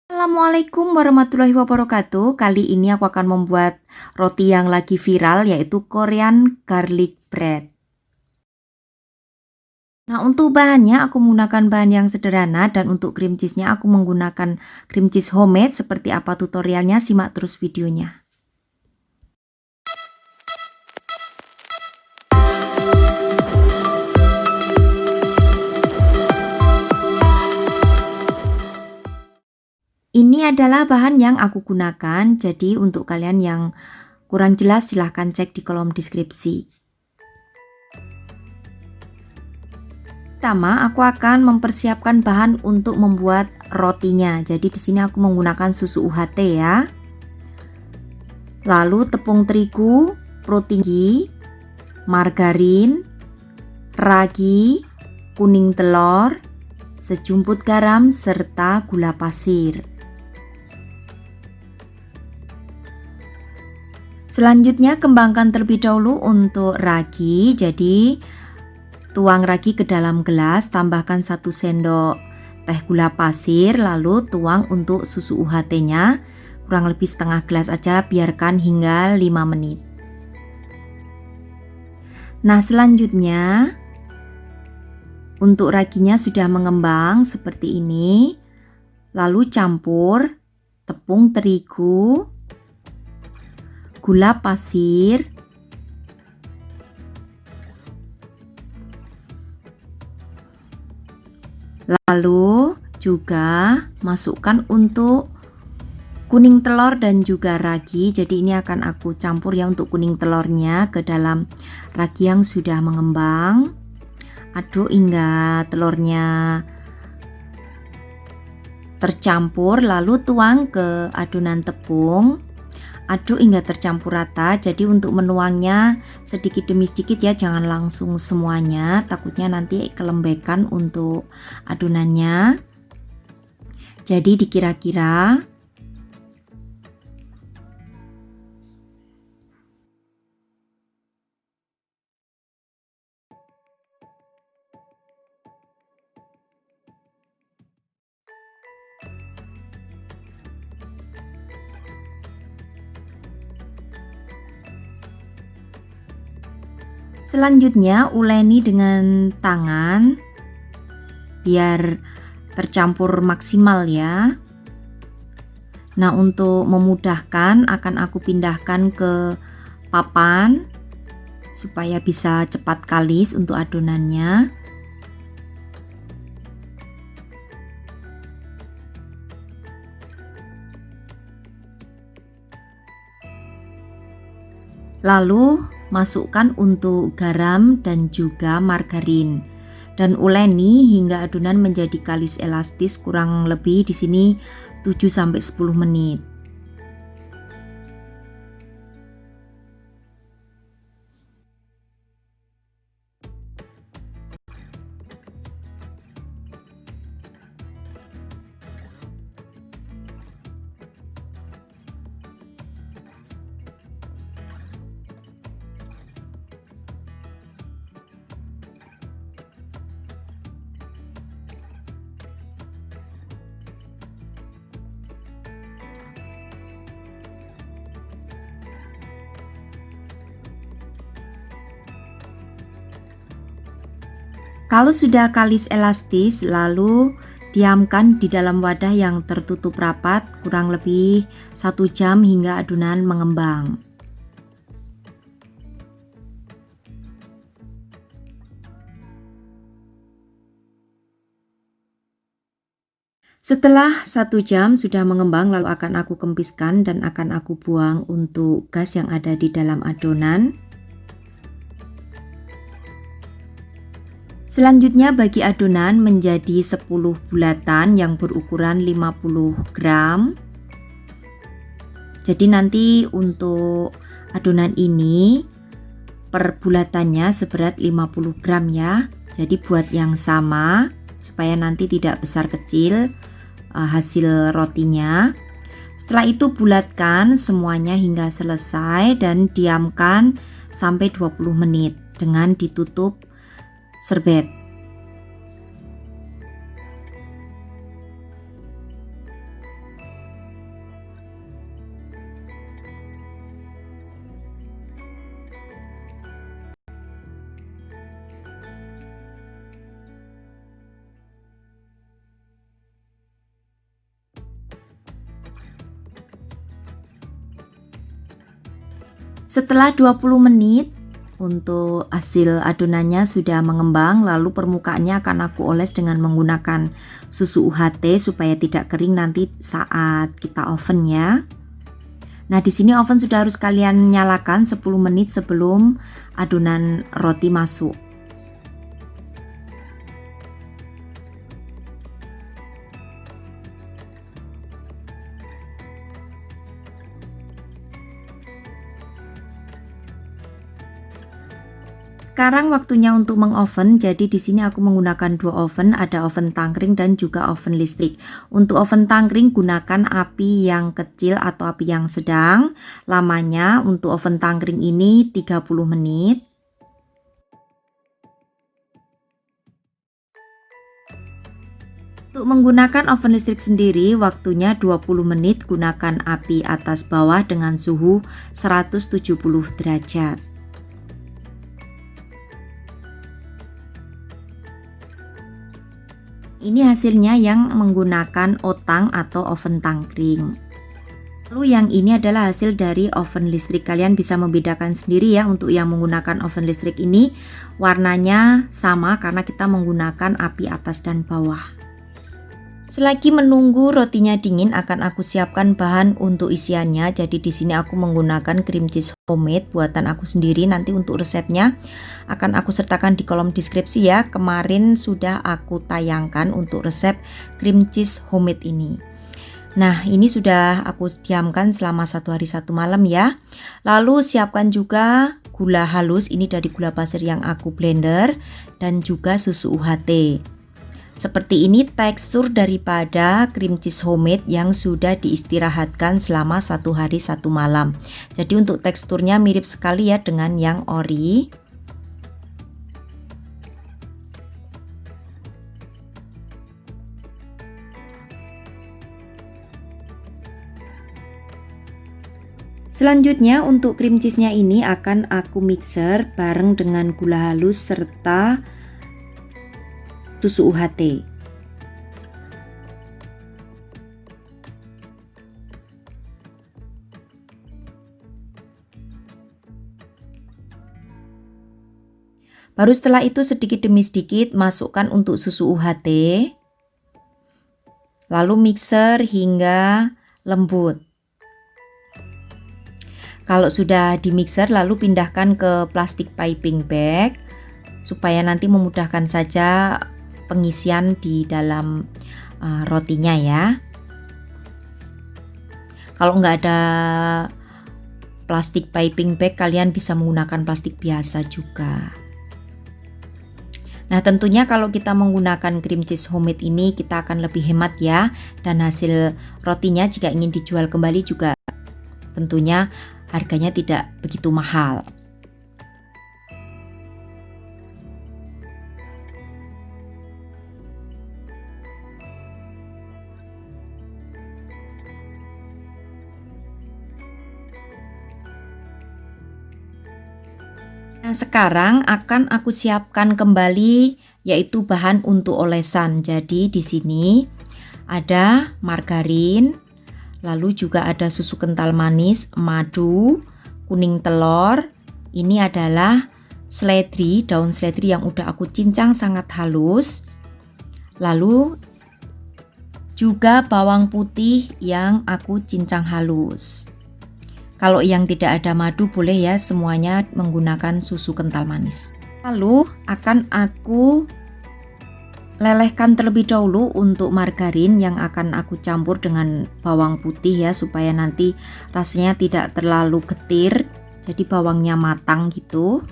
Assalamualaikum warahmatullahi wabarakatuh. Kali ini aku akan membuat roti yang lagi viral, yaitu Korean garlic bread. Nah, untuk bahannya aku menggunakan bahan yang sederhana, dan untuk cream cheese-nya aku menggunakan cream cheese homemade. Seperti apa tutorialnya, simak terus videonya. Ini adalah bahan yang aku gunakan, jadi untuk kalian yang kurang jelas silahkan cek di kolom deskripsi. Pertama, aku akan mempersiapkan bahan untuk membuat rotinya. Jadi di sini aku menggunakan susu UHT ya. Lalu tepung terigu, protein tinggi, margarin, ragi, kuning telur, sejumput garam serta gula pasir. Selanjutnya kembangkan terlebih dahulu untuk ragi. Jadi tuang ragi ke dalam gelas, tambahkan 1 sendok teh gula pasir, lalu tuang untuk susu UHT-nya kurang lebih setengah gelas aja, biarkan hingga 5 menit. Nah, selanjutnya untuk raginya sudah mengembang seperti ini. Lalu campur tepung terigu, gula pasir, lalu juga masukkan untuk kuning telur dan juga ragi. Jadi ini akan aku campur ya untuk kuning telurnya ke dalam ragi yang sudah mengembang. Aduk hingga telurnya tercampur, lalu tuang ke adonan tepung. Aduk hingga tercampur rata. Jadi untuk menuangnya sedikit demi sedikit ya, jangan langsung semuanya, takutnya nanti kelembekan untuk adonannya. Jadi dikira-kira. Selanjutnya uleni dengan tangan biar tercampur maksimal ya. Nah, untuk memudahkan akan aku pindahkan ke papan supaya bisa cepat kalis untuk adonannya. Lalu masukkan untuk garam dan juga margarin, dan uleni hingga adonan menjadi kalis elastis, kurang lebih di sini 7-10 menit. Kalau sudah kalis elastis, lalu diamkan di dalam wadah yang tertutup rapat kurang lebih 1 jam hingga adonan mengembang. Setelah 1 jam sudah mengembang, lalu akan aku kempiskan dan akan aku buang untuk gas yang ada di dalam adonan. Selanjutnya bagi adonan menjadi 10 bulatan yang berukuran 50 gram. Jadi nanti untuk adonan ini per bulatannya seberat 50 gram ya. Jadi buat yang sama supaya nanti tidak besar kecil hasil rotinya. Setelah itu bulatkan semuanya hingga selesai dan diamkan sampai 20 menit dengan ditutup serbet. Setelah 20 menit untuk hasil adonannya sudah mengembang, lalu permukaannya akan aku oles dengan menggunakan susu UHT supaya tidak kering nanti saat kita oven ya. Nah, di sini oven sudah harus kalian nyalakan 10 menit sebelum adonan roti masuk. Sekarang waktunya untuk mengoven. Jadi di sini aku menggunakan dua oven, ada oven tangkring dan juga oven listrik. Untuk oven tangkring gunakan api yang kecil atau api yang sedang. Lamanya untuk oven tangkring ini 30 menit. Untuk menggunakan oven listrik sendiri waktunya 20 menit, gunakan api atas bawah dengan suhu 170 derajat. Ini hasilnya yang menggunakan otang atau oven tangkring. Lalu yang ini adalah hasil dari oven listrik. Kalian bisa membedakan sendiri ya, untuk yang menggunakan oven listrik ini warnanya sama karena kita menggunakan api atas dan bawah. Selagi menunggu rotinya dingin akan aku siapkan bahan untuk isiannya. Jadi di sini aku menggunakan cream cheese homemade buatan aku sendiri. Nanti untuk resepnya akan aku sertakan di kolom deskripsi ya. Kemarin sudah aku tayangkan untuk resep cream cheese homemade ini. Nah, ini sudah aku diamkan selama 1 hari 1 malam ya. Lalu siapkan juga gula halus, ini dari gula pasir yang aku blender, dan juga susu UHT. Seperti ini tekstur daripada cream cheese homemade yang sudah diistirahatkan selama 1 hari 1 malam. Jadi untuk teksturnya mirip sekali ya dengan yang ori. Selanjutnya untuk cream cheese-nya ini akan aku mixer bareng dengan gula halus serta susu UHT. Baru setelah itu sedikit demi sedikit masukkan untuk susu UHT. Lalu mixer hingga lembut. Kalau sudah di mixer lalu pindahkan ke plastik piping bag supaya nanti memudahkan saja pengisian di dalam rotinya ya. Kalau nggak ada plastik piping bag, kalian bisa menggunakan plastik biasa juga. Nah, tentunya kalau kita menggunakan cream cheese homemade ini kita akan lebih hemat ya, dan hasil rotinya jika ingin dijual kembali juga tentunya harganya tidak begitu mahal. Nah, sekarang akan aku siapkan kembali yaitu bahan untuk olesan. Jadi di sini ada margarin, lalu juga ada susu kental manis, madu, kuning telur. Ini adalah seledri, daun seledri yang udah aku cincang sangat halus. Lalu juga bawang putih yang aku cincang halus. Kalau yang tidak ada madu boleh ya, semuanya menggunakan susu kental manis. Lalu akan aku lelehkan terlebih dahulu untuk margarin yang akan aku campur dengan bawang putih ya, supaya nanti rasanya tidak terlalu getir, jadi bawangnya matang gitu.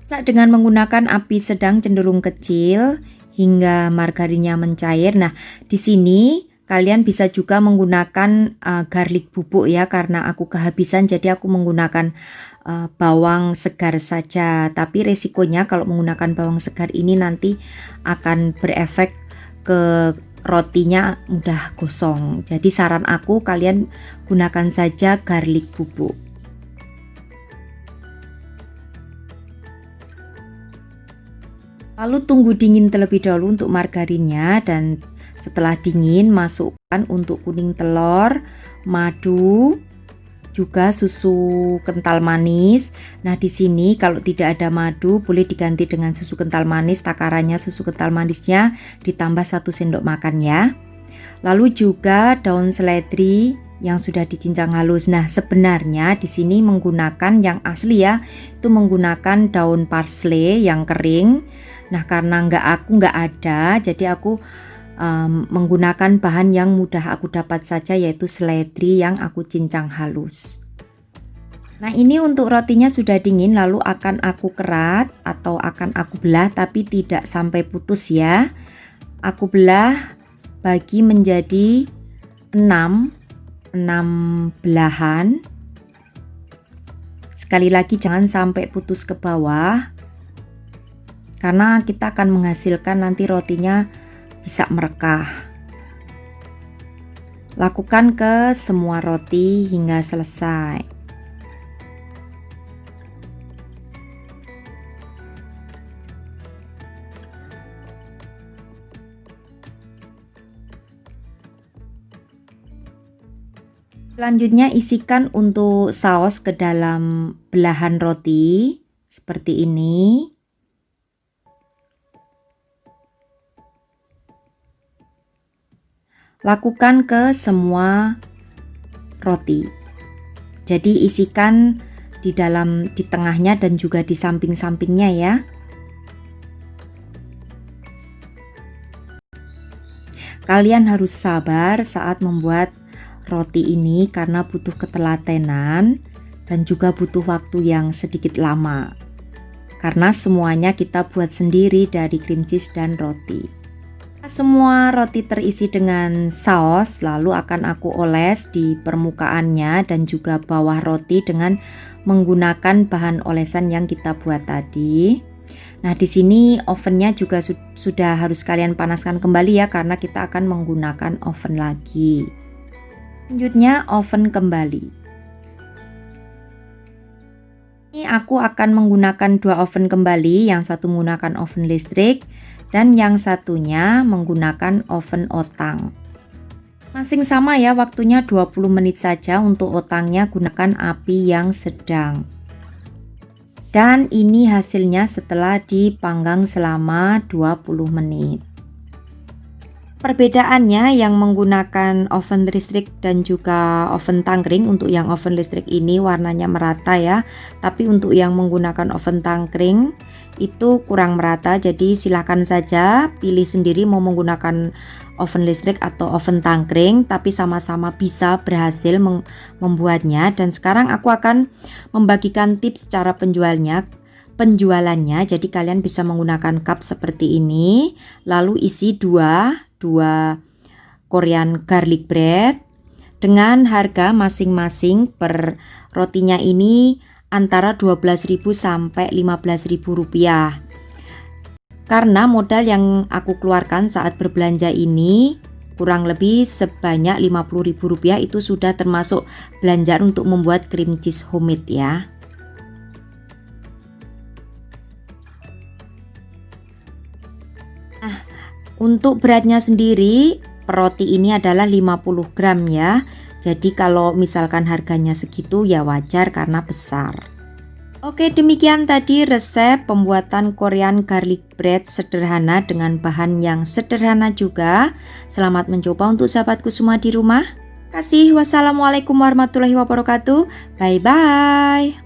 Dengan menggunakan api sedang cenderung kecil hingga margarinnya mencair. Nah, di sini kalian bisa juga menggunakan garlic bubuk ya, karena aku kehabisan jadi aku menggunakan bawang segar saja. Tapi resikonya kalau menggunakan bawang segar ini nanti akan berefek ke rotinya mudah gosong. Jadi saran aku kalian gunakan saja garlic bubuk. Lalu tunggu dingin terlebih dahulu untuk margarinnya, dan setelah dingin masukkan untuk kuning telur, madu, juga susu kental manis. Nah, di sini kalau tidak ada madu boleh diganti dengan susu kental manis. Takarannya susu kental manisnya ditambah 1 sendok makan ya. Lalu juga daun seledri yang sudah dicincang halus. Nah, sebenarnya di sini menggunakan yang asli ya, itu menggunakan daun parsley yang kering. Nah, karena aku nggak ada, jadi aku menggunakan bahan yang mudah aku dapat saja, yaitu seledri yang aku cincang halus. Nah, ini untuk rotinya sudah dingin, lalu akan aku kerat atau akan aku belah, tapi tidak sampai putus ya. Aku belah bagi menjadi 6 belahan. Sekali lagi jangan sampai putus ke bawah, karena kita akan menghasilkan nanti rotinya bisa merekah. Lakukan ke semua roti hingga selesai. Selanjutnya isikan untuk saus ke dalam belahan roti seperti ini. Lakukan ke semua roti. Jadi isikan di tengahnya dan juga di samping-sampingnya ya. Kalian harus sabar saat membuat roti ini karena butuh ketelatenan dan juga butuh waktu yang sedikit lama. Karena semuanya kita buat sendiri dari cream cheese dan roti. Semua roti terisi dengan saus, lalu akan aku oles di permukaannya dan juga bawah roti dengan menggunakan bahan olesan yang kita buat tadi. Nah, di sini ovennya juga sudah harus kalian panaskan kembali ya, karena kita akan menggunakan oven lagi. Selanjutnya oven kembali. Ini aku akan menggunakan 2 oven kembali, yang satu menggunakan oven listrik dan yang satunya menggunakan oven otang. Masing sama ya, waktunya 20 menit saja. Untuk otangnya gunakan api yang sedang. Dan ini hasilnya setelah dipanggang selama 20 menit. Perbedaannya yang menggunakan oven listrik dan juga oven tangkring, untuk yang oven listrik ini warnanya merata ya, tapi untuk yang menggunakan oven tangkring itu kurang merata. Jadi silahkan saja pilih sendiri mau menggunakan oven listrik atau oven tangkring, tapi sama-sama bisa berhasil membuatnya. Dan sekarang aku akan membagikan tips cara penjualannya. Jadi kalian bisa menggunakan cup seperti ini, lalu isi dua Korean garlic bread dengan harga masing-masing per rotinya ini antara 12.000 sampai 15.000 rupiah. Karena modal yang aku keluarkan saat berbelanja ini kurang lebih sebanyak 50.000 rupiah, itu sudah termasuk belanjaan untuk membuat cream cheese homemade ya. Nah, untuk beratnya sendiri per roti ini adalah 50 gram ya. Jadi kalau misalkan harganya segitu ya wajar karena besar. Oke, demikian tadi resep pembuatan Korean garlic bread sederhana dengan bahan yang sederhana juga. Selamat mencoba untuk sahabatku semua di rumah. Wassalamualaikum warahmatullahi wabarakatuh. Bye bye.